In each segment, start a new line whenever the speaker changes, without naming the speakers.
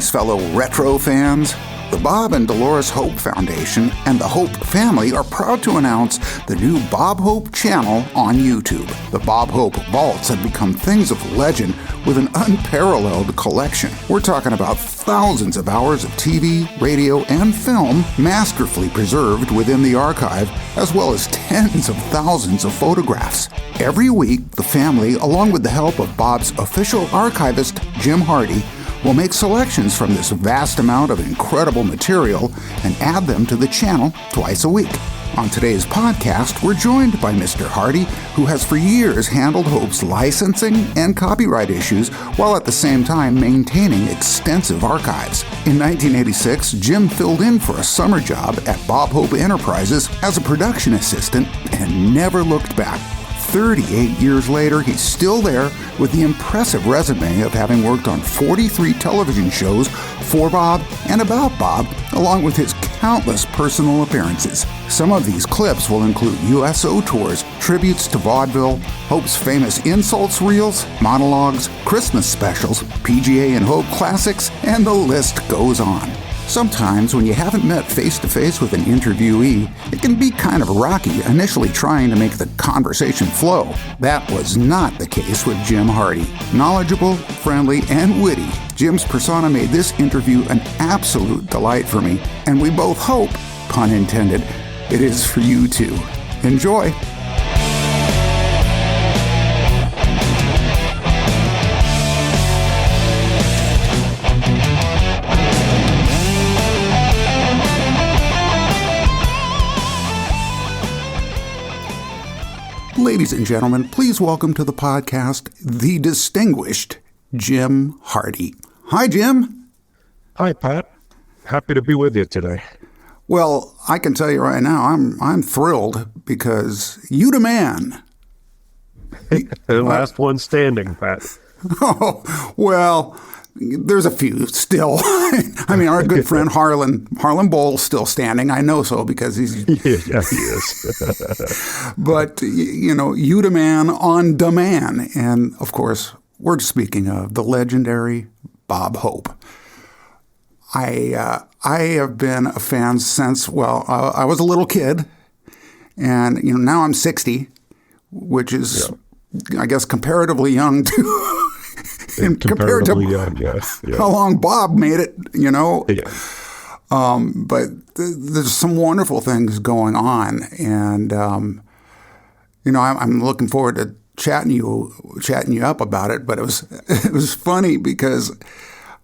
Greetings, fellow retro fans. The Bob and Dolores Hope Foundation and the Hope family are proud to announce the new Bob Hope channel on YouTube. The Bob Hope vaults have become things of legend with an unparalleled collection. We're talking about thousands of hours of TV, radio, and film masterfully preserved within the archive, as well as tens of thousands of photographs. Every week, the family, along with the help of Bob's official archivist, Jim Hardy, will make selections from this vast amount of incredible material and add them to the channel twice a week. On today's podcast, we're joined by Mr. Hardy, who has for years handled Hope's licensing and copyright issues while at the same time maintaining extensive archives. In 1986, Jim filled in for a summer job at Bob Hope Enterprises as a production assistant and never looked back. 38 years later, he's still there with the impressive resume of having worked on 43 television shows for Bob and about Bob, along with his countless personal appearances. Some of these clips will include USO tours, tributes to vaudeville, Hope's famous insults reels, monologues, Christmas specials, PGA and Hope classics, and the list goes on. Sometimes when you haven't met face-to-face with an interviewee, it can be kind of rocky initially trying to make the conversation flow. That was not the case with Jim Hardy. Knowledgeable, friendly, and witty, Jim's persona made this interview an absolute delight for me, and we both hope, pun intended, it is for you too. Enjoy! Ladies and gentlemen, please welcome to the podcast the distinguished Jim Hardy. Hi, Jim.
Hi, Pat. Happy to be with you today.
Well, I can tell you right now, I'm thrilled because you the man.
The last one standing, Pat.
Oh, well, there's a few still. I mean, our good friend Harlan Bowles still standing. I know so because he's...
Yeah, he is.
But, you know, you the man on the man. And, of course, we're speaking of the legendary Bob Hope. I have been a fan since, well, I was a little kid. And, you know, now I'm 60, which is, I guess, comparatively young to... compared to how long Bob made it, you know. Yeah. But there's some wonderful things going on, and you know, I'm looking forward to chatting you up about it. But it was funny because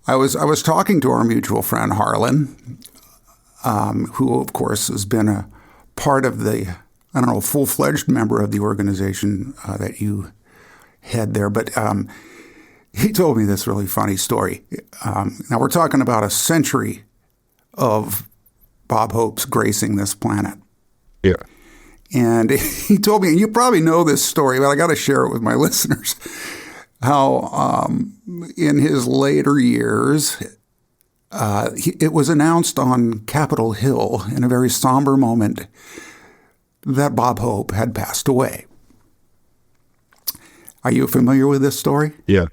I was talking to our mutual friend Harlan, who of course has been a part of the full-fledged member of the organization that you head there, but. He told me this really funny story. Now, we're talking about a century of Bob Hope's gracing this planet.
Yeah.
And he told me, and you probably know this story, but I got to share it with my listeners, how in his later years, it was announced on Capitol Hill in a very somber moment that Bob Hope had passed away. Are you familiar with this story?
Yeah.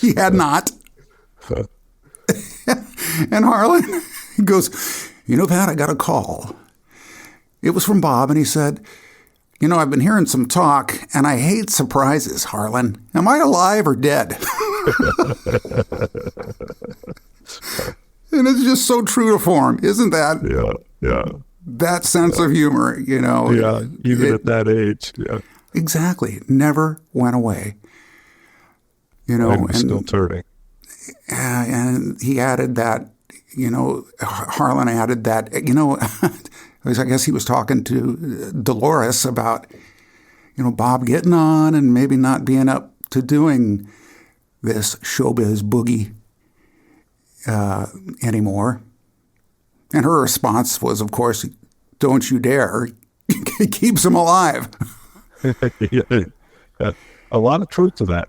He had not. And Harlan goes, you know, Pat, I got a call. It was from Bob, and he said, you know, I've been hearing some talk, and I hate surprises, Harlan. Am I alive or dead? And it's just so true to form, isn't that?
Yeah.
That sense of humor, you know.
Yeah, even at that age. Yeah.
Exactly. Never went away. You know.
And still turning.
And he added that, you know, Harlan added that, you know, I guess he was talking to Dolores about, you know, Bob getting on and maybe not being up to doing this showbiz boogie anymore. And her response was, of course, don't you dare. It keeps him alive.
A lot of truth to that.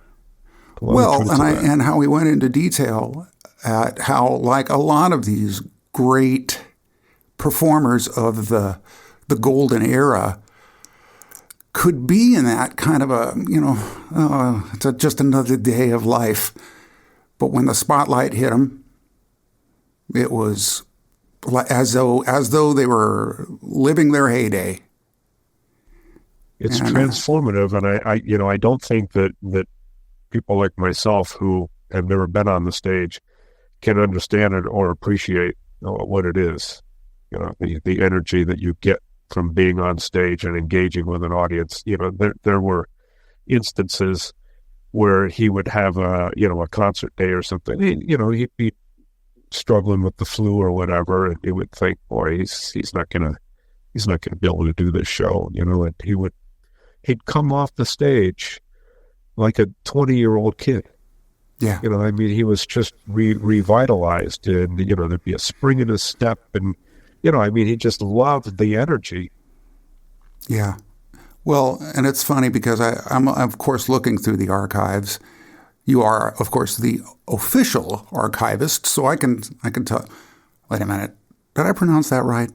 Well, and how he went into detail at how, like a lot of these great performers of the golden era could be in that kind of a, you know, it's just another day of life But when the spotlight hit them, it was as though they were living their heyday.
It's transformative, and I don't think that people like myself who have never been on the stage can understand it or appreciate what it is. The energy that you get from being on stage and engaging with an audience. There were instances where he would have a concert day or something. He'd be struggling with the flu or whatever, and he would think, boy, he's not gonna be able to do this show. And he'd come off the stage like a 20-year-old kid.
Yeah.
He was just revitalized, and, there'd be a spring in his step, and, he just loved the energy.
Yeah. Well, and it's funny because I'm, of course, looking through the archives. You are, of course, the official archivist, so I can tell. Wait a minute. Did I pronounce that right?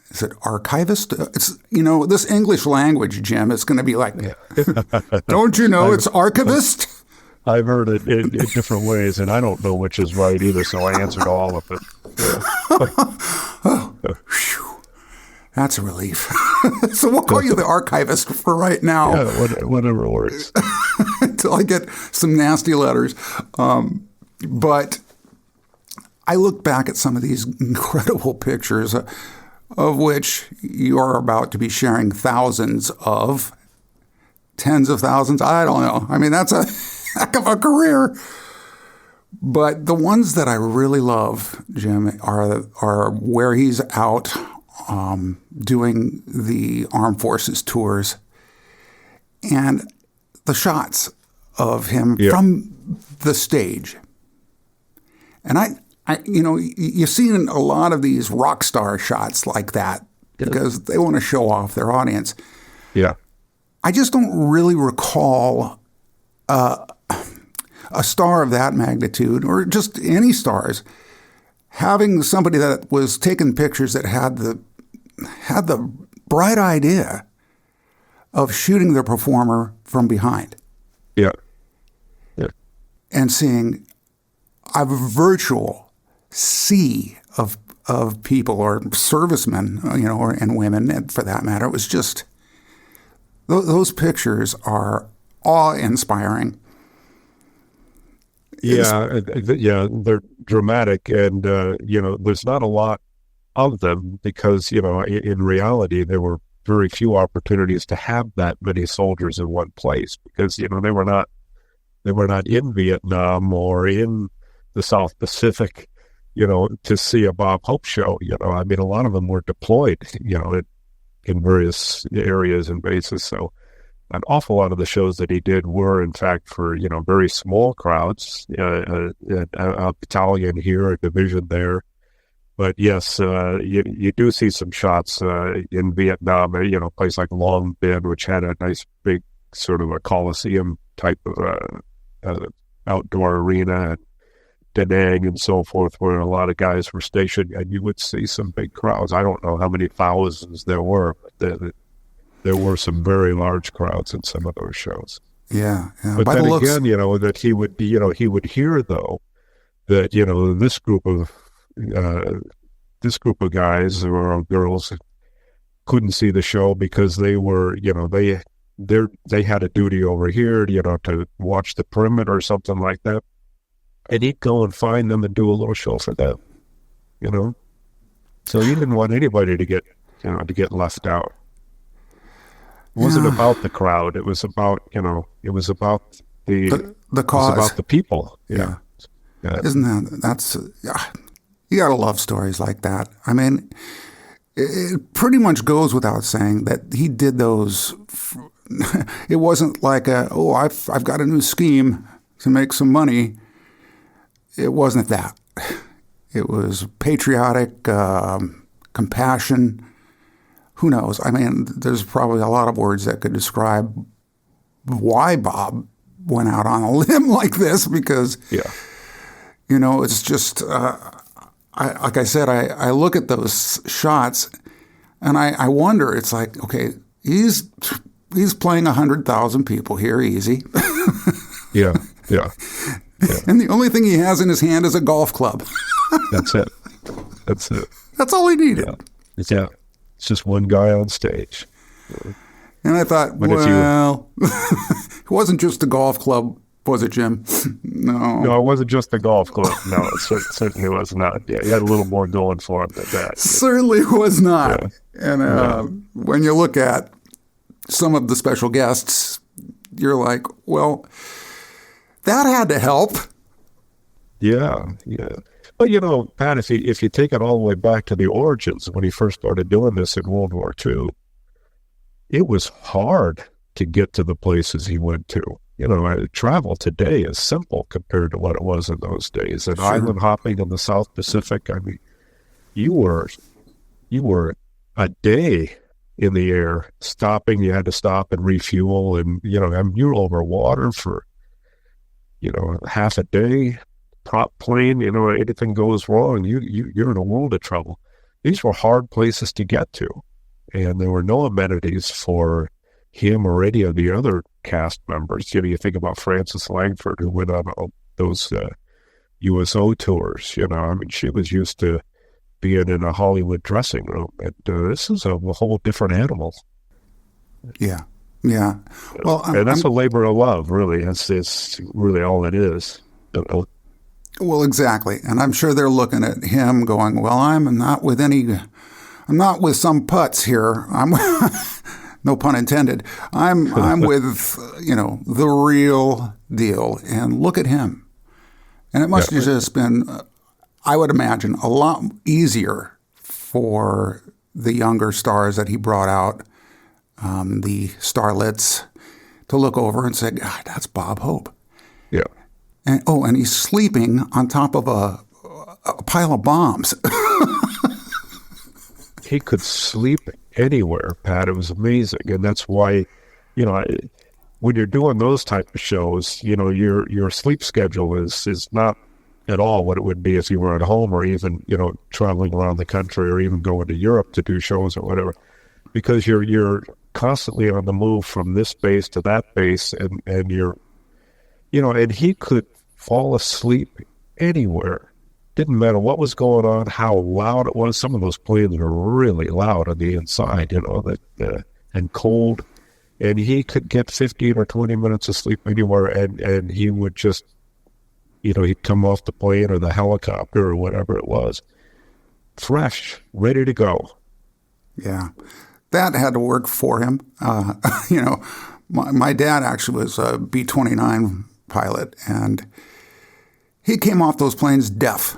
Is it archivist? It's, this English language, Jim, it's going to be like, don't you know it's archivist?
I've heard it in different ways, and I don't know which is right either, so I answered all of it. Yeah.
That's a relief. So we'll call you the archivist for right now.
Yeah, whatever works.
Until I get some nasty letters. But I look back at some of these incredible pictures, of which you are about to be sharing thousands of, tens of thousands. I don't know. That's a heck of a career. But the ones that I really love, Jim, are where he's out doing the armed forces tours, and the shots of him from the stage. And you've seen a lot of these rock star shots like that because they want to show off their audience.
Yeah.
I just don't really recall a star of that magnitude, or just any stars, having somebody that was taking pictures that had the bright idea of shooting the performer from behind.
Yeah. Yeah.
And seeing a virtual sea of people, or servicemen, and women, for that matter. It was just, those pictures are awe-inspiring.
Yeah, they're dramatic, and there's not a lot of them because in reality there were very few opportunities to have that many soldiers in one place because they were not in Vietnam or in the South Pacific, to see a Bob Hope show. A lot of them were deployed, in various areas and bases. So an awful lot of the shows that he did were, in fact, for, very small crowds, a battalion here, a division there. But yes, you do see some shots in Vietnam, a place like Long Binh, which had a nice big sort of a Coliseum type of outdoor arena, and Da Nang and so forth, where a lot of guys were stationed, and you would see some big crowds. I don't know how many thousands there were, but there were some very large crowds in some of those shows.
Yeah.
But then again, that he would be, he would hear though that this group of guys or girls couldn't see the show because they were, they had a duty over here, to watch the perimeter or something like that, and he'd go and find them and do a little show for them, So he didn't want anybody to get left out. It wasn't about the crowd. It was about, it was about the cause. It was about the people. Yeah.
Isn't that's, you got to love stories like that. It pretty much goes without saying that he did those. It wasn't like I've got a new scheme to make some money. It wasn't that. It was patriotic, compassion. Who knows? There's probably a lot of words that could describe why Bob went out on a limb like this, because, it's just, like I said, I look at those shots and I wonder, it's like, okay, he's playing 100,000 people here, easy.
Yeah.
And the only thing he has in his hand is a golf club.
That's it. That's it.
That's all he needed.
Yeah. It's just one guy on stage.
And I thought, well, it wasn't just a golf club, was it, Jim? No,
it wasn't just a golf club. No, it certainly was not. Yeah, he had a little more going for him than that.
Certainly was not. Yeah. And when you look at some of the special guests, you're like, well, that had to help.
Yeah. But, Pat, if you take it all the way back to the origins, when he first started doing this in World War II, it was hard to get to the places he went to. Travel today is simple compared to what it was in those days. And island hopping in the South Pacific, I mean, you were a day in the air stopping. You had to stop and refuel, and you're over water for half a day. Prop plane, anything goes wrong, you're in a world of trouble. These were hard places to get to, and there were no amenities for him or any of the other cast members. You think about Frances Langford, who went on those USO tours. I mean, she was used to being in a Hollywood dressing room, and this is a whole different animal.
Yeah. Well,
and that's a labor of love, really. It's really all it is.
Well, exactly. And I'm sure they're looking at him going, well, I'm not with some putz here. I'm no pun intended. I'm with, the real deal. And look at him. And it must have just been, I would imagine, a lot easier for the younger stars that he brought out, the starlets, to look over and say, God, that's Bob Hope.
Yeah.
And he's sleeping on top of a pile of bombs.
He could sleep anywhere, Pat. It was amazing. And that's why, when you're doing those type of shows, your sleep schedule is not at all what it would be if you were at home, or even, traveling around the country, or even going to Europe to do shows or whatever, because you're constantly on the move from this base to that base, and you're, and he could fall asleep anywhere. Didn't matter what was going on, how loud it was. Some of those planes were really loud on the inside, and cold. And he could get 15 or 20 minutes of sleep anywhere, and he would just, he'd come off the plane or the helicopter or whatever it was, fresh, ready to go.
Yeah, that had to work for him. My dad actually was a B-29 pilot, and he came off those planes deaf.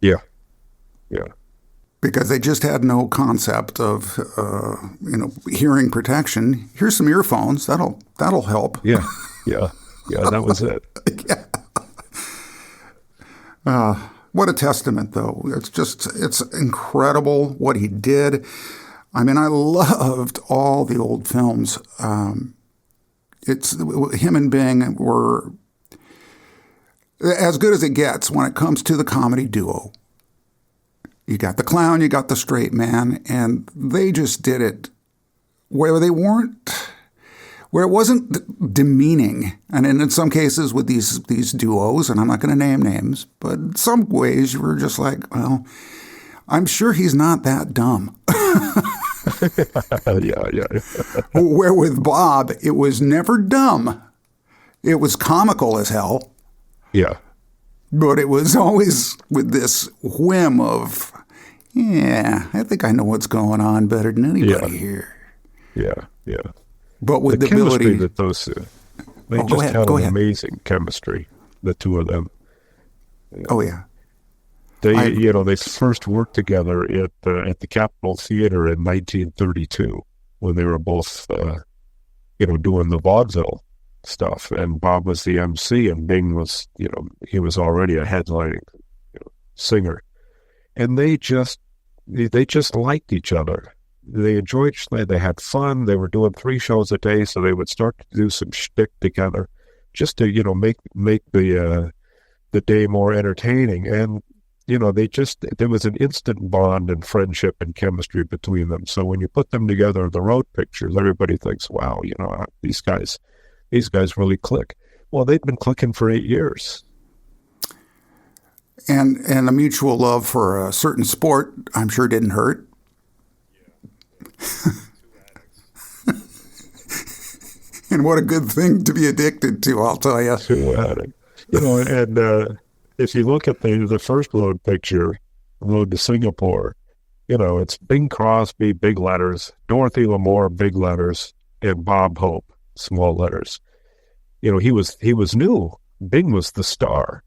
Yeah.
Because they just had no concept of, hearing protection. Here's some earphones. That'll help.
Yeah. That was it.
Yeah. What a testament, though. It's incredible what he did. I mean, I loved all the old films. It's him and Bing were as good as it gets when it comes to the comedy duo. You got the clown, you got the straight man, and they just did it where it wasn't demeaning. And in some cases with these duos, and I'm not going to name names, but in some ways you were just like, well, I'm sure he's not that dumb.
Yeah.
Where with Bob, it was never dumb. It was comical as hell.
Yeah.
But it was always with this whim of, I think I know what's going on better than anybody here.
Yeah.
But with
the
ability
chemistry that those they had an amazing chemistry, the two of them.
Oh yeah.
They first worked together at the Capitol Theater in 1932 when they were both doing the vaudeville stuff, and Bob was the MC, and Bing was he was already a headlining singer, and they just liked each other. They enjoyed. They had fun. They were doing 3 shows a day, so they would start to do some shtick together, just to make the day more entertaining. And there was an instant bond and friendship and chemistry between them. So when you put them together in the road pictures, everybody thinks, wow, these guys really click. Well, they'd been clicking for 8 years.
And a mutual love for a certain sport, I'm sure didn't hurt. And what a good thing to be addicted to, I'll tell you.
Two addicts. And if you look at the first road picture, Road to Singapore, it's Bing Crosby, big letters, Dorothy Lamour, big letters, and Bob Hope, small letters. He was new. Bing was the star.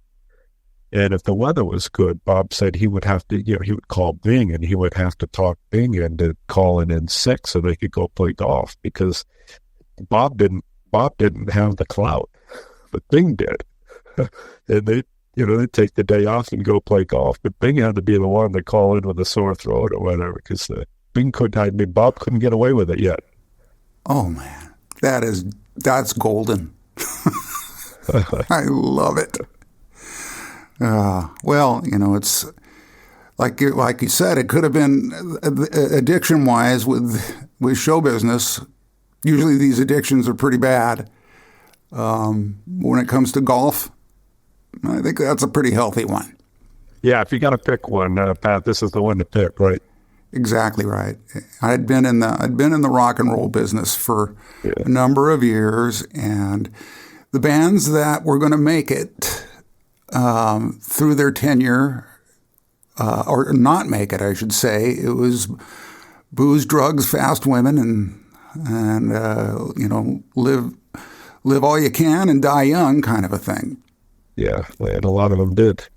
And if the weather was good, Bob said he would have to, he would call Bing and he would have to talk Bing into calling in sick so they could go play golf, because Bob didn't have the clout, but Bing did. And they'd take the day off and go play golf, but Bing had to be the one to call in with a sore throat or whatever, because Bob couldn't get away with it yet.
Oh man, that's golden. I love it. Well, it's like you said, it could have been addiction-wise with show business. Usually these addictions are pretty bad. When it comes to golf, I think that's a pretty healthy one.
Yeah, if you got to pick one, Pat, this is the one to pick, right?
Exactly right. I'd been in the rock and roll business for a number of years, and the bands that were going to make it through their tenure, or not make it, I should say, it was booze, drugs, fast women, and live all you can and die young kind of a thing.
Yeah, and a lot of them did.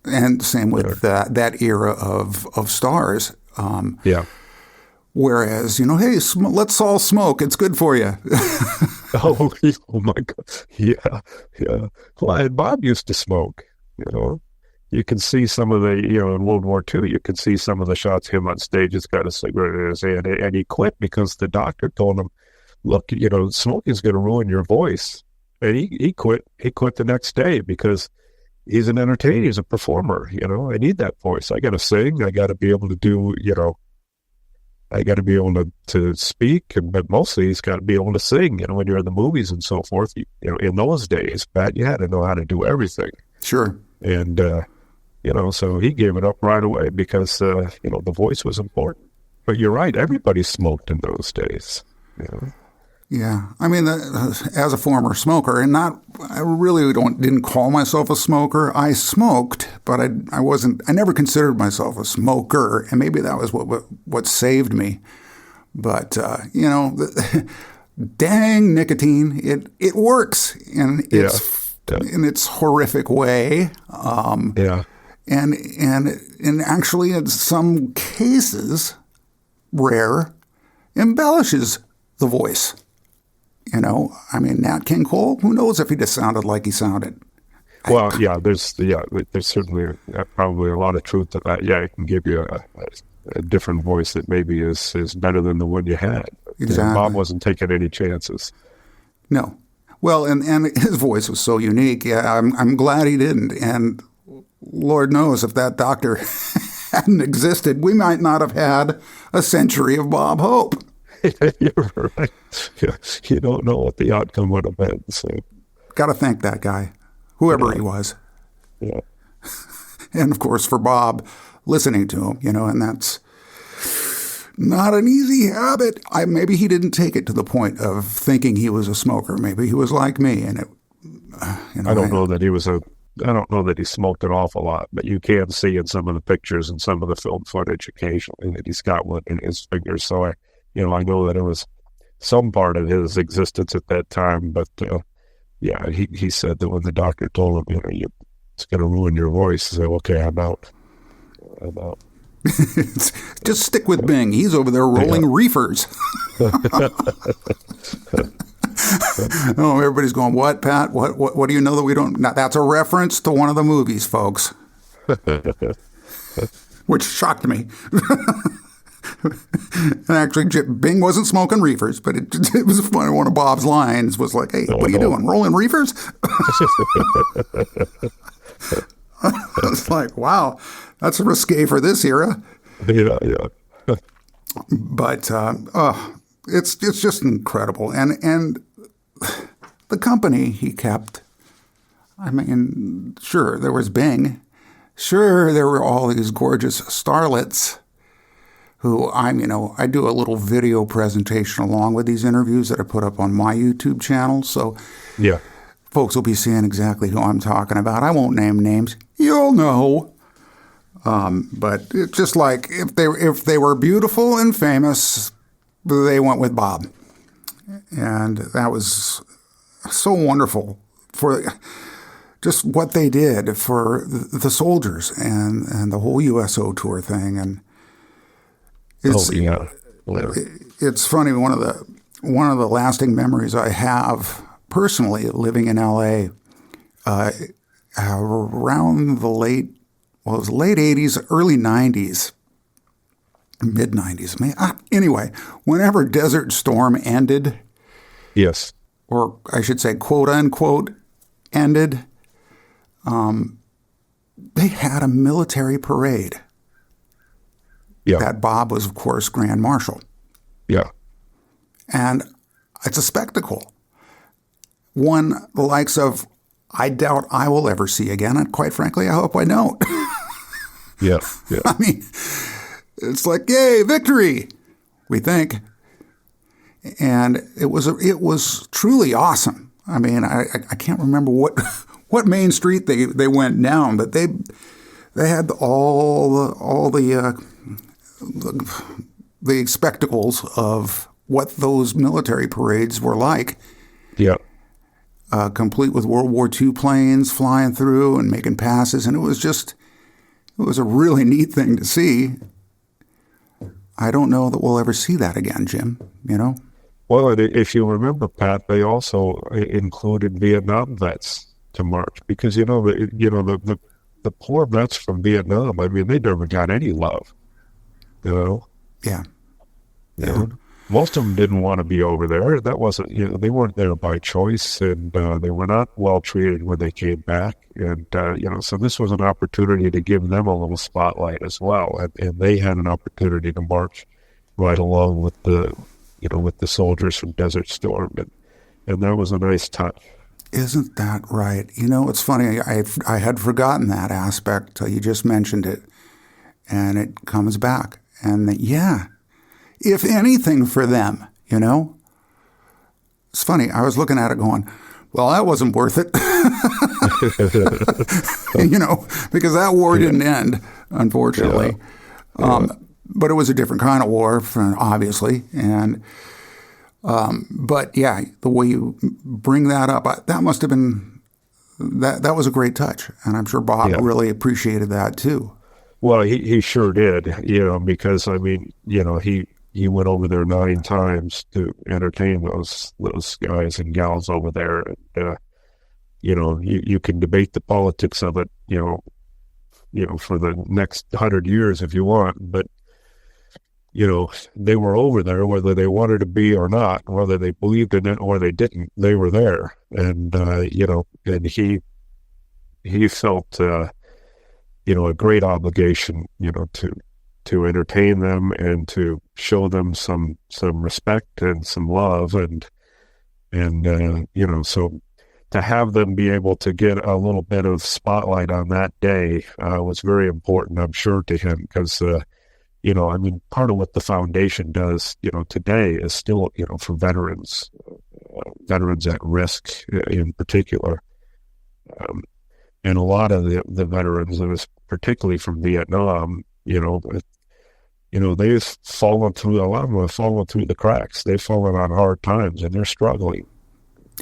And same with that era of stars.
Yeah.
Whereas, hey, let's all smoke. It's good for you.
Oh my God. Yeah. Well, and Bob used to smoke, You can see some of the, in World War II, you can see some of the shots of him on stage. He's got a cigarette in his hand, and he quit because the doctor told him, look, smoking's going to ruin your voice. And he quit. He quit the next day because he's an entertainer. He's a performer. I need that voice. I got to sing. I got to be able to do, I got to be able to speak, but mostly he's got to be able to sing. When you're in the movies and so forth, in those days, Pat, you had to know how to do everything.
Sure.
And, so he gave it up right away because, the voice was important. But you're right. Everybody smoked in those days.
Yeah. I mean, as a former smoker, and I really didn't call myself a smoker. I smoked, but I never considered myself a smoker. And maybe that was what saved me. But, dang nicotine, it works in its horrific way. And actually in some cases, rare, embellishes the voice. Nat King Cole, who knows if he just sounded like he sounded.
Well, there's certainly probably a lot of truth to that. Yeah, it can give you a different voice that maybe is better than the one you had.
Exactly.
Bob wasn't taking any chances.
No. Well, and his voice was so unique. Yeah, I'm glad he didn't. And Lord knows if that doctor hadn't existed, we might not have had a century of Bob Hope.
You're right. You don't know what the outcome would have been. So.
Got to thank that guy, whoever he was.
Yeah.
And of course, for Bob, listening to him, and that's not an easy habit. Maybe he didn't take it to the point of thinking he was a smoker. Maybe he was like me, and
I don't know that he was I don't know that he smoked an awful lot, but you can see in some of the pictures and some of the film footage occasionally that he's got one in his fingers. So I know that it was some part of his existence at that time, but he said that when the doctor told him, it's going to ruin your voice, he said, okay, I'm out.
Just stick with Bing. He's over there rolling reefers. Oh, everybody's going, what, Pat? What do you know that we don't? Now, that's a reference to one of the movies, folks, which shocked me. And actually, Bing wasn't smoking reefers, but it was funny. One of Bob's lines was like, hey, what are you doing, rolling reefers? I was like, wow, that's risque for this era.
Yeah.
But it's just incredible. And the company he kept I mean, sure, there was Bing. Sure, there were all these gorgeous starlets who I do a little video presentation along with these interviews that I put up on my YouTube channel. So
Yeah.
folks will be seeing exactly who I'm talking about. I won't name names. You'll know. But it's just like if they were beautiful and famous, they went with Bob. And that was so wonderful for just what they did for the soldiers and the whole USO tour thing. And it's funny. One of the lasting memories I have personally living in LA around the late 80s, early 90s, mid 90s. Anyway, whenever Desert Storm ended,
Yes.
or I should say, quote unquote, ended, they had a military parade.
Yeah.
That Bob was, of course, Grand Marshal.
Yeah.
And it's a spectacle. One the likes of I doubt I will ever see again. And quite frankly, I hope I don't.
Yeah. Yeah.
I mean, it's like, yay, victory, we think. And it was truly awesome. I mean, I can't remember what main street they went down, but they had all the spectacles of what those military parades were like.
Yeah.
Complete with World War II planes flying through and making passes, and it was a really neat thing to see. I don't know that we'll ever see that again, Jim.
Well, if you remember, Pat, they also included Vietnam vets to march because the poor vets from Vietnam. I mean, they never got any love.
Yeah.
Most of them didn't want to be over there. That wasn't. They weren't there by choice, and they were not well treated when they came back. And so this was an opportunity to give them a little spotlight as well, and they had an opportunity to march right along with the soldiers from Desert Storm, and that was a nice touch.
Isn't that right? It's funny. I had forgotten that aspect till you just mentioned it, and it comes back. And if anything for them, it's funny. I was looking at it going, well, that wasn't worth it, because that war didn't end, unfortunately.
Yeah.
But it was a different kind of war, obviously. And but yeah, the way you bring that up, that must have been that was a great touch, and I'm sure Bob really appreciated that too.
Well, he sure did, because I mean, he went over there 9 times to entertain those guys and gals over there. And, you can debate the politics of it, for the next 100 years if you want, but they were over there, whether they wanted to be or not, whether they believed in it or they didn't, they were there. And, and he felt, a great obligation, to entertain them and to show them some respect and some love. And so to have them be able to get a little bit of spotlight on that day was very important, I'm sure, to him, because, part of what the foundation does, today is still, for veterans at risk in particular. And a lot of the veterans, particularly from Vietnam, they've fallen through, a lot of them have fallen through the cracks. They've fallen on hard times and they're struggling.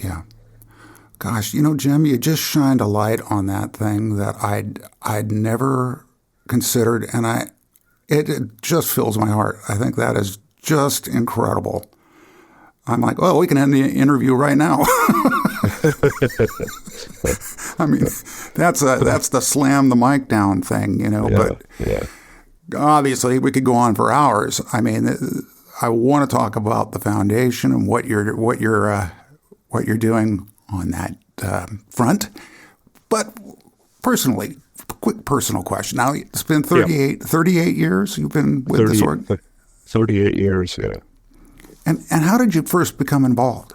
Yeah. Gosh, Jim, you just shined a light on that thing that I'd never considered, and it just fills my heart. I think that is just incredible. I'm like, well, we can end the interview right now. I mean, that's the slam the mic down thing, but obviously we could go on for hours. I mean, I want to talk about the foundation and what you're doing on that front. But personally, quick personal question. Now, it's been 38 years you've been with this org?
38 years, yeah.
And how did you first become involved?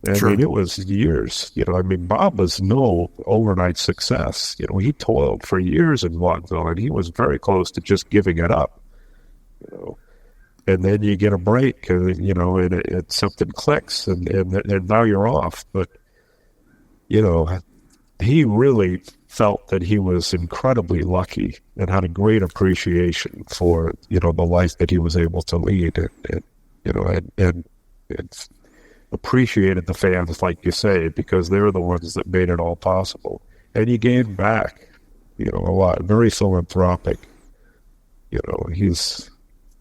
I
Sure.
mean, it was years. I mean, Bob was no overnight success. He toiled for years in vaudeville, and he was very close to just giving it up. And then you get a break, and something clicks, and now you're off. But he really felt that he was incredibly lucky and had a great appreciation for the life that he was able to lead, and appreciated the fans, like you say, because they're the ones that made it all possible. And he gave back, a lot. Very philanthropic.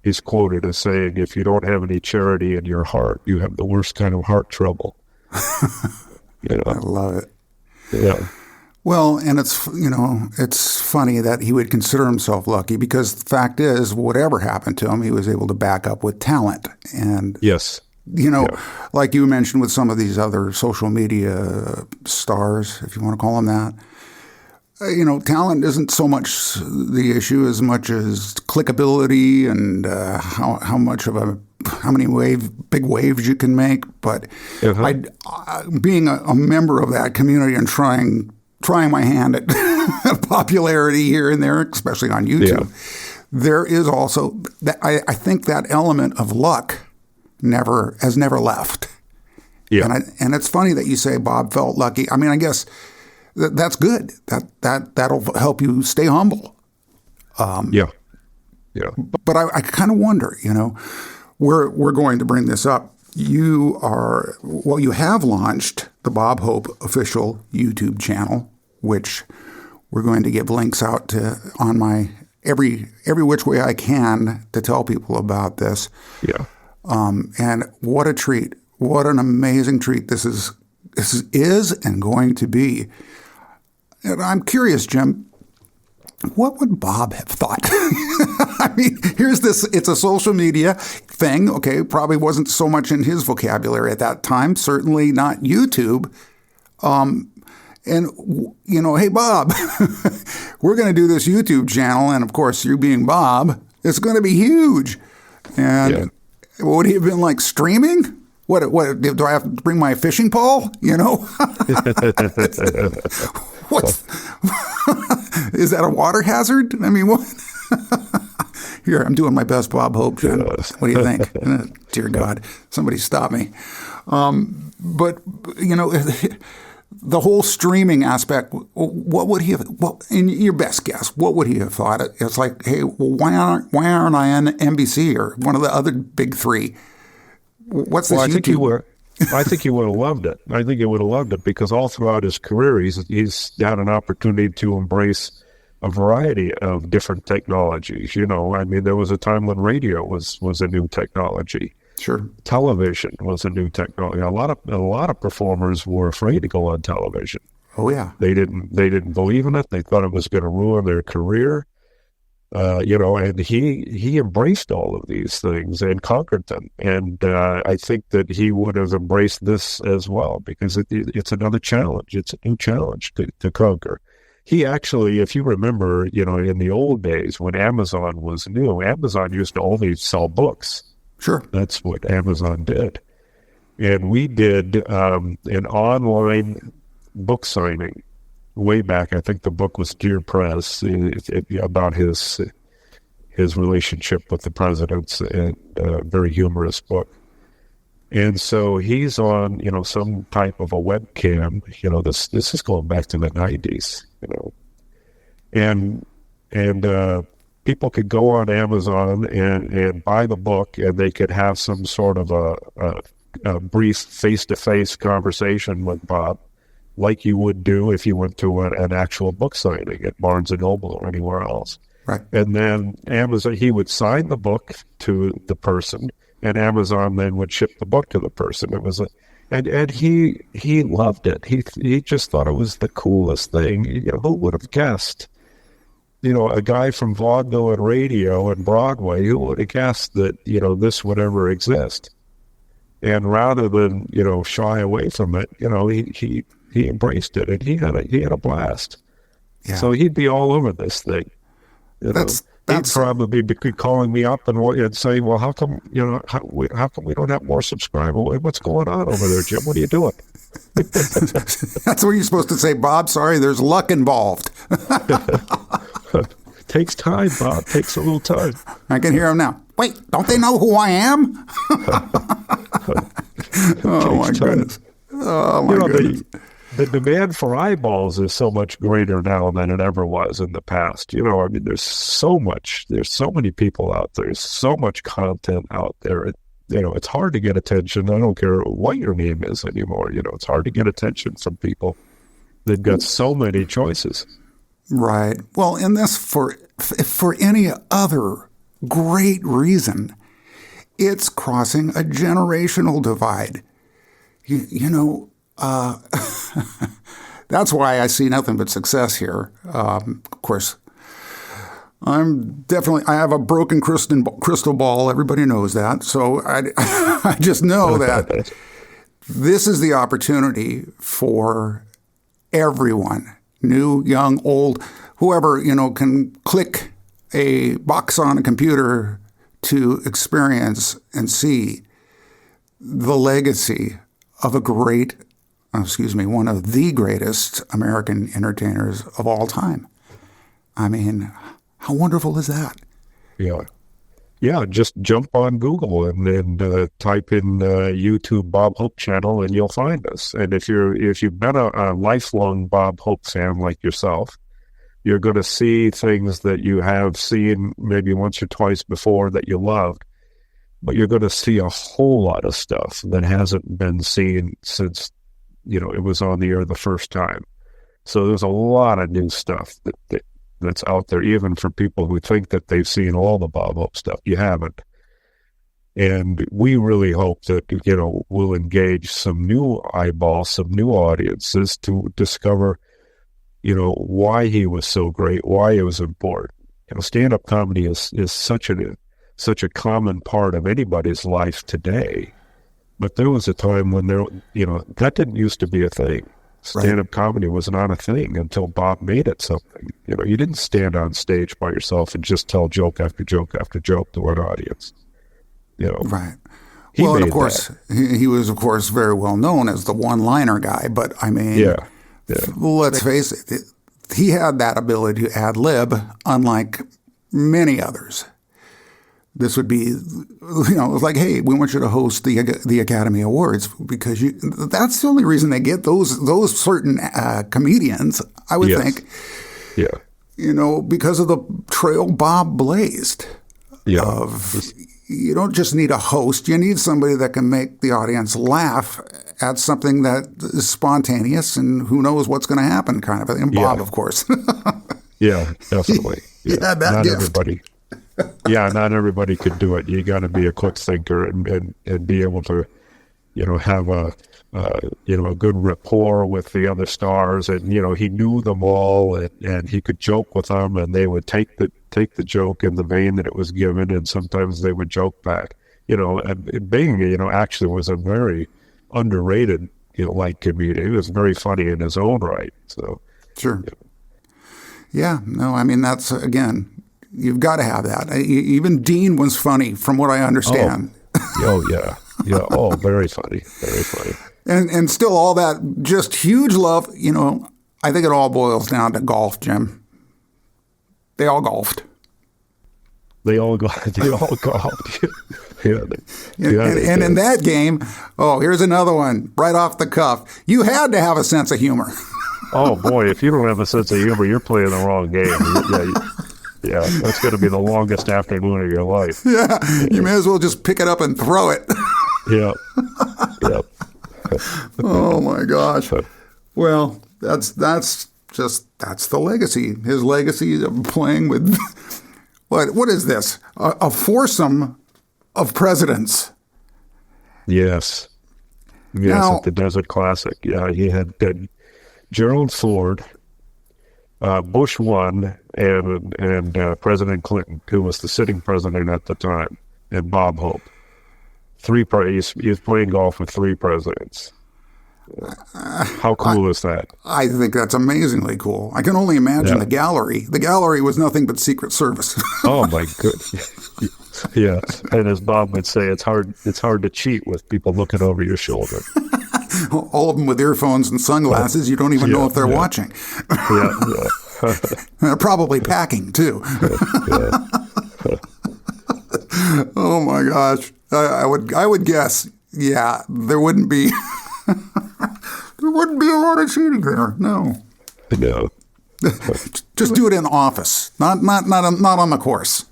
He's quoted as saying, "If you don't have any charity in your heart, you have the worst kind of heart trouble."
I love it.
Yeah.
Well, and it's funny that he would consider himself lucky, because the fact is, whatever happened to him, he was able to back up with talent. And
Yes.
Like you mentioned with some of these other social media stars, if you want to call them that, talent isn't so much the issue as much as clickability and how many big waves you can make. But being a member of that community and trying my hand at popularity here and there, especially on YouTube, there is also that I think that element of luck has never left.
Yeah.
And it's funny that you say Bob felt lucky. I mean, I guess that's good. That'll help you stay humble.
Yeah.
But I kind of wonder, we're going to bring this up. You have launched the Bob Hope official YouTube channel, which we're going to give links out to on my every which way I can to tell people about this.
Yeah.
And what a treat! What an amazing treat this is and going to be. And I'm curious, Jim, what would Bob have thought? I mean, here's this, it's a social media thing. Okay, probably wasn't so much in his vocabulary at that time, certainly not YouTube. Hey, Bob, we're going to do this YouTube channel. And of course, you being Bob, it's going to be huge. And what would he have been like, streaming? What do I have to bring my fishing pole? Is that a water hazard? I mean, what? Here, I'm doing my best, Bob Hope. Jen. What do you think? Dear God, somebody stop me. But the whole streaming aspect. What would he have? Well, in your best guess, what would he have thought? It's like, hey, well, why aren't I on NBC or one of the other big three? What's this?
Well,
YouTube?
I think he would have loved it. I think he would have loved it because all throughout his career, he's had an opportunity to embrace a variety of different technologies. I mean, there was a time when radio was a new technology.
Sure.
Television was a new technology. A lot of performers were afraid to go on television.
Oh yeah.
They didn't believe in it. They thought it was going to ruin their career. And he embraced all of these things and conquered them. And I think that he would have embraced this as well because it's another challenge. It's a new challenge to conquer. He actually, if you remember, in the old days when Amazon was new, Amazon used to only sell books.
Sure.
That's what Amazon did. And we did an online book signing way back. I think the book was Dear Press, about his relationship with the presidents, and a very humorous book. And so he's on, some type of a webcam. This is going back to the 90s. And people could go on Amazon and buy the book, and they could have some sort of a brief face-to-face conversation with Bob, like you would do if you went to an actual book signing at Barnes & Noble or anywhere else.
Right.
And then Amazon, he would sign the book to the person, and Amazon then would ship the book to the person. It was and he loved it. He just thought it was the coolest thing. Who would have guessed? A guy from vaudeville and radio and Broadway, who would have guessed that, this would ever exist? And rather than, shy away from it, he embraced it, and he had a blast.
Yeah.
So he'd be all over this thing.
That's
He'd probably be calling me up and saying, "Well, how come how come we don't have more subscribers? What's going on over there, Jim? What are you doing?"
That's what you're supposed to say, Bob. Sorry, there's luck involved.
Takes time, Bob. Takes a little time.
I can hear him now. Wait, don't they know who I am? Oh my goodness. Oh my goodness.
The demand for eyeballs is so much greater now than it ever was in the past. There's so many people out there. There's so much content out there. It's hard to get attention. I don't care what your name is anymore. It's hard to get attention from people. They've got so many choices.
Right. Well, in this, for any other great reason, it's crossing a generational divide. That's why I see nothing but success here. Of course, I have a broken crystal ball. Everybody knows that. So I just know that this is the opportunity for everyone, new, young, old, whoever, can click a box on a computer to experience and see the legacy of one of the greatest American entertainers of all time. I mean, how wonderful is that?
Yeah. Yeah, just jump on Google and type in YouTube Bob Hope channel, and you'll find us. And if you've been a lifelong Bob Hope fan like yourself, you're going to see things that you have seen maybe once or twice before that you loved, but you're going to see a whole lot of stuff that hasn't been seen since it was on the air the first time. So there's a lot of new stuff that's out there, even for people who think that they've seen all the Bob Hope stuff. You haven't. And we really hope that, we'll engage some new eyeballs, some new audiences to discover, why he was so great, why it was important. Stand-up comedy is such a common part of anybody's life today. But there was a time when that didn't used to be a thing. Stand-up comedy was not a thing until Bob made it something. You didn't stand on stage by yourself and just tell joke after joke after joke to an audience.
Right. Well, and of course, he was, of course, very well known as the one-liner guy. But I mean, let's face it, he had that ability to ad lib, unlike many others. This would be, it's like, hey, we want you to host the Academy Awards because that's the only reason they get those certain comedians, I would think. Yeah. Because of the trail Bob blazed. Yeah. You don't just need a host. You need somebody that can make the audience laugh at something that is spontaneous and who knows what's going to happen kind of thing. And Bob, of course.
Yeah, definitely. Yeah,
that gift.
Everybody. Not everybody could do it. You got to be a quick thinker and be able to, have a good rapport with the other stars. And, he knew them all and he could joke with them and they would take the joke in the vein that it was given. And sometimes they would joke back, and Bing, actually was a very underrated, light comedian. He was very funny in his own right. So, sure.
Yeah, no, I mean, that's, again, you've got to have that. Even Dean was funny, from what I understand.
Oh yeah. Yeah. Oh, very funny. Very funny.
And still all that just huge love, I think it all boils down to golf, Jim. They all golfed.
They all golfed. Yeah.
And in that game, here's another one right off the cuff. You had to have a sense of humor.
Oh, boy, if you don't have a sense of humor, you're playing the wrong game. Yeah, that's going to be the longest afternoon of your life.
Yeah, you may as well just pick it up and throw it.
Yeah.
Oh my gosh. Well, that's the legacy. His legacy of playing with what is this? A foursome of presidents.
Yes. Now, at the Desert Classic. Yeah, he had Gerald Ford, Bush 1, and President Clinton, who was the sitting president at the time, and Bob Hope. He was playing golf with three presidents. How cool is that?
I think that's amazingly cool. I can only imagine the gallery. The gallery was nothing but Secret Service.
Oh my goodness. Yeah, and as Bob would say, it's hard to cheat with people looking over your shoulder.
All of them with earphones and sunglasses. You don't even know if they're watching. They're probably packing too. Oh my gosh! I would guess. Yeah, there wouldn't be a lot of cheating there. No. Just do it in the office, not on the course.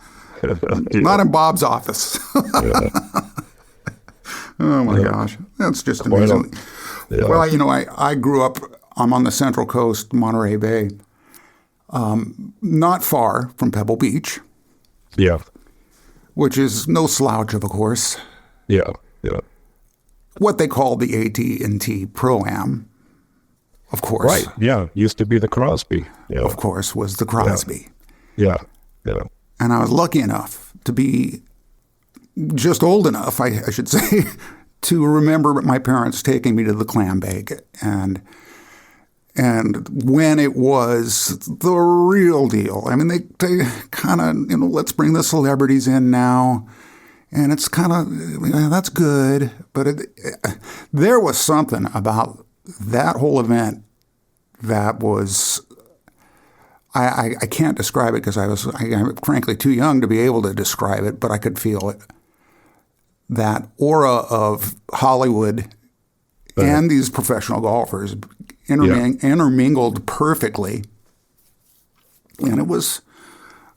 Not in Bob's office. Oh my gosh, that's just amazing. Well, I grew up. I'm on the Central Coast, Monterey Bay, not far from Pebble Beach.
Yeah.
Which is no slouch of a course.
Yeah.
What they call the AT&T Pro-Am, of course.
Right. Yeah. Used to be the Crosby. Yeah.
Of course, was the Crosby.
Yeah.
And I was lucky enough to be just old enough, I should say, to remember my parents taking me to the clam bake and when it was the real deal. I mean, they kind of, let's bring the celebrities in now. And it's kind of, that's good. But there was something about that whole event that was, I can't describe it because I'm frankly too young to be able to describe it, but I could feel it. That aura of Hollywood and these professional golfers intermingled perfectly. And it was,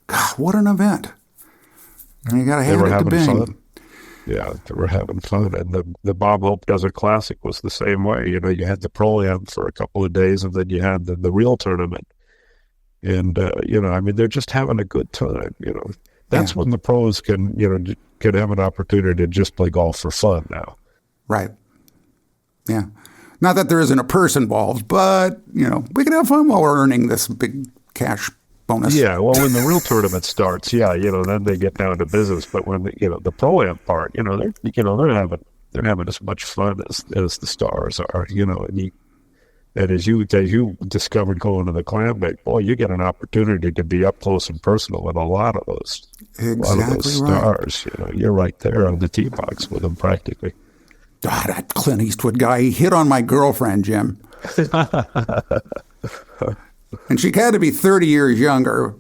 God, what an event. And you got to hand it to Bing.
Fun. Yeah, they were having fun. And the Bob Hope Desert Classic was the same way. You had the Pro-Am for a couple of days, and then you had the real tournament. And, they're just having a good time, That's when the pros can have an opportunity to just play golf for fun now.
Right. Yeah. Not that there isn't a purse involved, but, we can have fun while we're earning this big cash bonus.
Yeah, well, when the real tournament starts, then they get down to business. But when the Pro-Am part, they're having as much fun as the stars are, and as you discovered going to the clam bake, boy, you get an opportunity to be up close and personal with a lot of those stars. You're right there on the tee box with them practically.
God, that Clint Eastwood guy, he hit on my girlfriend, Jim. And she had to be 30 years younger.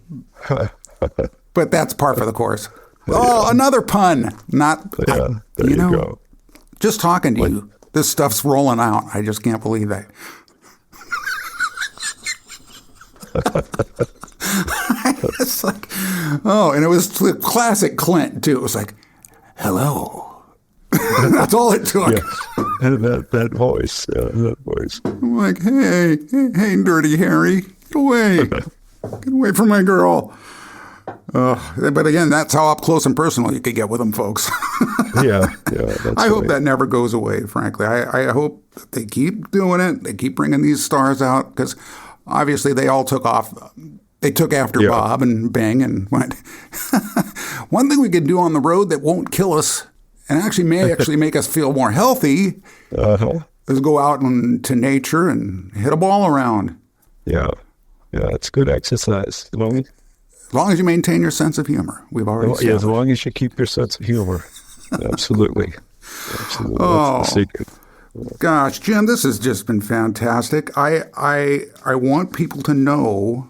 But that's par for the course. Oh, another pun.
There you go.
Just talking to you, this stuff's rolling out. I just can't believe that. It's like, and it was classic Clint, too. It was like, hello. That's all it took.
Yeah. And that voice.
I'm like, hey, Dirty Harry, get away. Get away from my girl. But again, that's how up close and personal you could get with them, folks.
Yeah.
I hope that never goes away, frankly. I hope that they keep doing it. They keep bringing these stars out because obviously they all took off. They took after Bob and Bing and went. One thing we could do on the road that won't kill us and may make us feel more healthy is go out into nature and hit a ball around.
Yeah, it's good exercise.
As long as you maintain your sense of humor. We've already said.
Yeah, as long as you keep your sense of humor. Absolutely. That's the secret.
Gosh, Jim, this has just been fantastic. I want people to know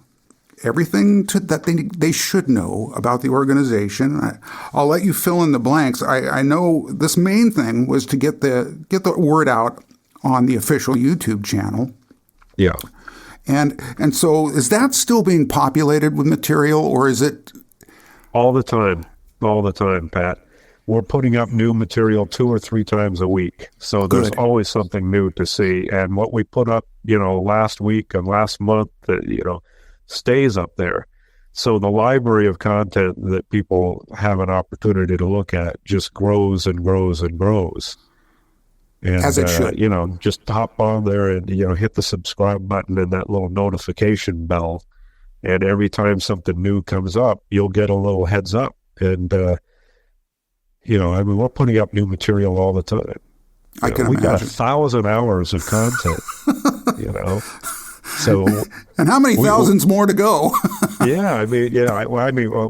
everything that they should know about the organization. I'll let you fill in the blanks. I know this main thing was to get the word out on the official YouTube channel.
Yeah.
And so is that still being populated with material, or is it?
All the time, Pat. We're putting up new material 2 or 3 times a week. So there's always something new to see. And what we put up, last week and last month, stays up there. So the library of content that people have an opportunity to look at just grows and grows and grows. And,
as it should.
Just hop on there and, hit the subscribe button and that little notification bell. And every time something new comes up, you'll get a little heads up. And, we're putting up new material all the time.
I can
we
imagine.
got 1,000 hours of content, So,
and how many thousands more to go?
Yeah, I mean,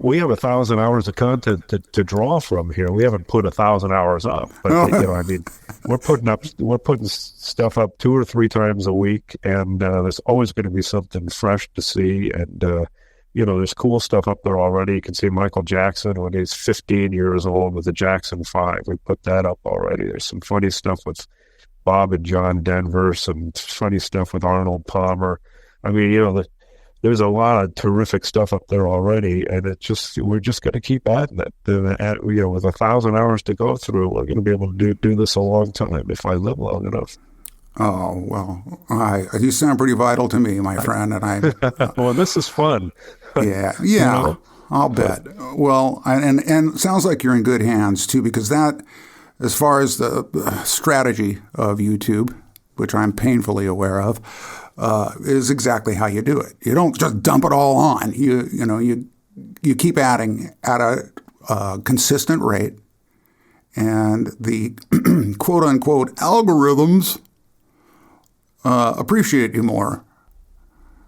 we have 1,000 hours of content to draw from here. We haven't put 1,000 hours up, but we're putting stuff up 2 or 3 times a week, and there's always going to be something fresh to see. And there's cool stuff up there already. You can see Michael Jackson when he's 15 years old with the Jackson 5. We put that up already. There's some funny stuff with Bob and John Denver, some funny stuff with Arnold Palmer. I mean, there's a lot of terrific stuff up there already, and we're just going to keep adding it. With 1,000 hours to go through, we're going to be able to do this a long time if I live long enough.
Oh, well, you sound pretty vital to me, my friend, and I.
Well, this is fun.
Yeah, I'll bet. Well, and it sounds like you're in good hands too, because that, as far as the strategy of YouTube, which I'm painfully aware of, is exactly how you do it. You don't just dump it all on. You keep adding at a consistent rate, and the quote unquote algorithms appreciate you more.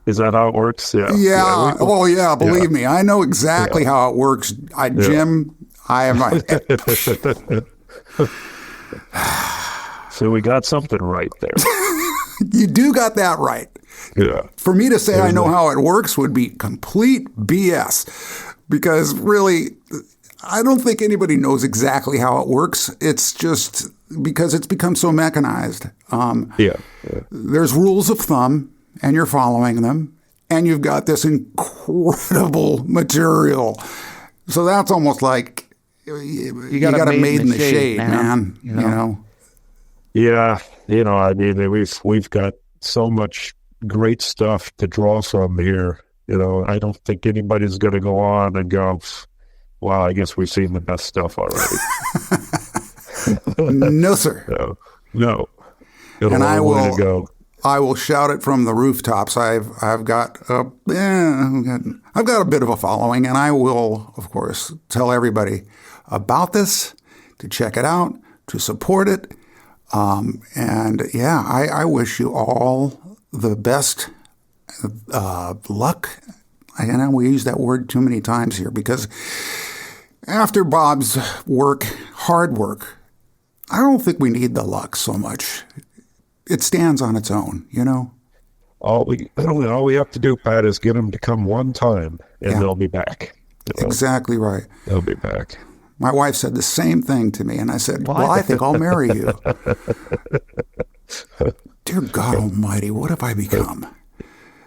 Is that how it works? Yeah.
Yeah. Oh, yeah. Believe me, I know exactly how it works. Jim, I am.
So we got something right there.
You do got that right.
Yeah.
For me to say I know how it works would be complete BS, because really, I don't think anybody knows exactly how it works. It's just because it's become so mechanized. There's rules of thumb, and you're following them, and you've got this incredible material. So that's almost like you got a made in the shade, man.
Yeah, I mean, we've got so much great stuff to draw from here. I don't think anybody's going to go on and go, "Wow, I guess we've seen the best stuff already."
No, sir.
No.
And I will shout it from the rooftops. I've got a bit of a following, and I will, of course, tell everybody about this, to check it out, to support it. I wish you all the best luck. I know we use that word too many times here, because after Bob's hard work, I don't think we need the luck so much. It stands on its own,
All we have to do, Pat, is get them to come one time, and they'll be back.
Exactly right.
They'll be back.
My wife said the same thing to me, and I said, well, I think I'll marry you. Dear God Almighty, what have I become?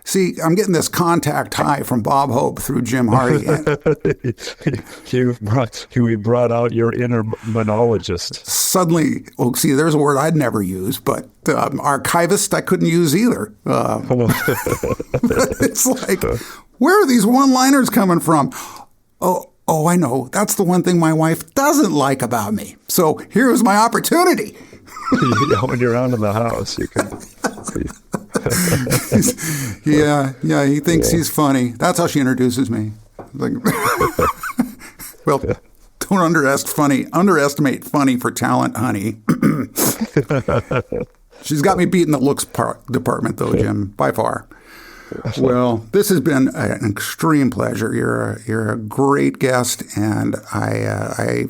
See, I'm getting this contact high from Bob Hope through Jim Hardy.
You brought out your inner monologist.
Suddenly, see, there's a word I'd never use, but archivist I couldn't use either. It's like, where are these one-liners coming from? Oh, I know. That's the one thing my wife doesn't like about me. So here's my opportunity.
When you're out of the house, you can.
He thinks he's funny. That's how she introduces me. Like, well, don't underestimate funny for talent, honey. She's got me beat in the looks department, though, Jim, by far. Well, this has been an extreme pleasure. You're a great guest, and I,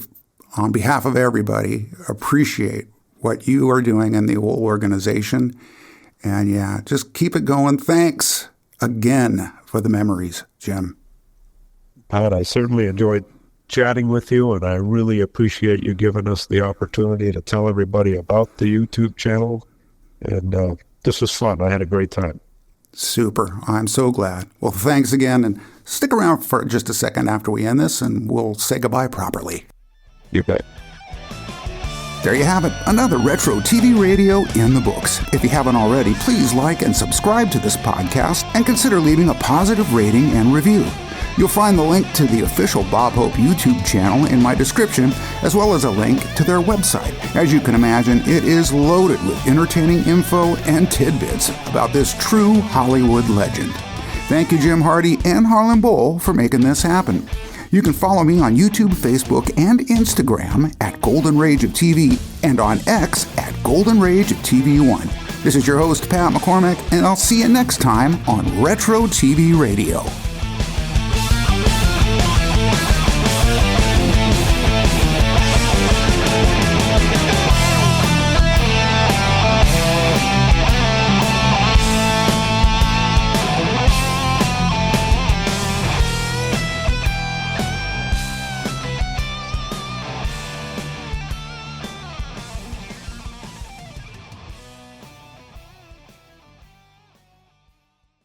on behalf of everybody, appreciate what you are doing in the whole organization. And just keep it going. Thanks again for the memories, Jim.
Pat, I certainly enjoyed chatting with you, and I really appreciate you giving us the opportunity to tell everybody about the YouTube channel. And this was fun. I had a great time.
Super. I'm so glad. Well, thanks again, and stick around for just a second after we end this, and we'll say goodbye properly.
You bet.
There you have it, another Retro TV Radio in the books. If you haven't already, please like and subscribe to this podcast, and consider leaving a positive rating and review. You'll find the link to the official Bob Hope YouTube channel in my description, as well as a link to their website. As you can imagine, it is loaded with entertaining info and tidbits about this true Hollywood legend. Thank you, Jim Hardy and Harlan Bowl, for making this happen. You can follow me on YouTube, Facebook, and Instagram at Golden Rage of TV and on X at Golden Rage of TV1. This is your host, Pat McCormick, and I'll see you next time on Retro TV Radio.